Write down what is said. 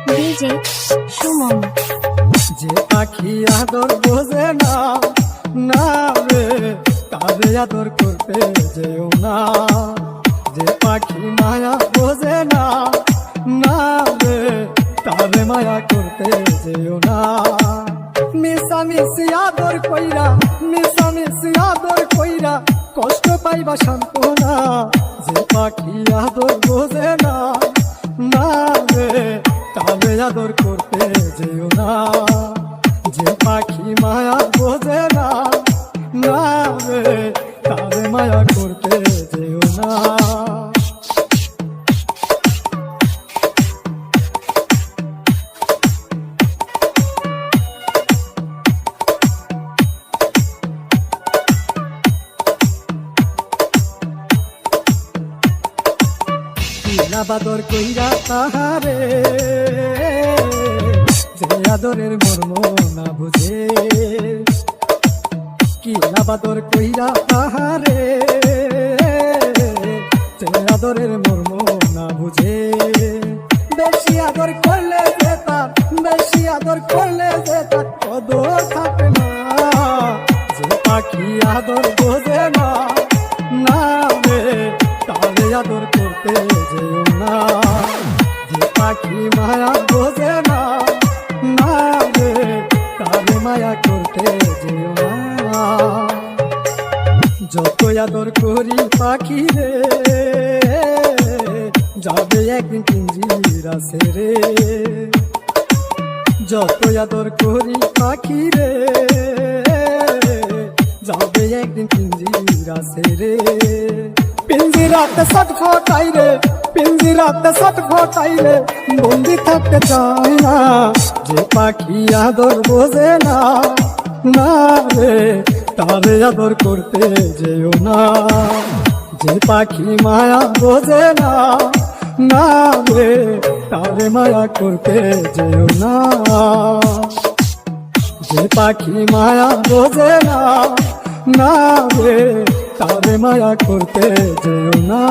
DJ Suman. যে পাখি আদর বোঝে না, না রে তারে আদর করতে যেও না। যে পাখি মায়া বোঝে না, না রে তারে মায়া করতে যেও না। মিশামিশি আদর কইরা, মিশামিশি আদর কইরা কষ্ট পাইবা সান্ত্বনা। যে পাখি আদর বোঝে না, না রে তারে আদর করতে যেও না। যে পাখি মায়া বোঝে না, না রে তারে মায়া করতে যেও না। বাদর কইরা তাহারে, যে আদরের মর্ম না বুঝে। কি বাদর কইরা তাহারে, যে আদরের মর্ম না বুঝে। বেশি আদর করলে যে তার, বেশি আদর করলে যে তার কদর থাকে না। যে পাখি আদর বোঝে না, না রে তারে আদর করতে যেও না। যে পাখি মায়া বোঝে না, না রে তারে মায়া করতে যেও না। যত আদর করি পাখি রে, যাবে একদিন পিঞ্জিরা ছেড়ে। যত আদর করি পাখি রে, যাবে একদিন পিঞ্জিরা ছেড়ে। পিঞ্জিরাতে সট ঘটাই রে, পিঞ্জিরাতে সট ঘটাই রে, বন্দি থাকতে চায় না। যে পাখি আদর বোঝে না, না রে তারে আদর করতে যেও না। যে পাখি মায়া বোঝে না, না রে তারে মায়া করতে যেও না। যে পাখি মায়া বোঝে না, না রে তারে মায়া করতে যেও না।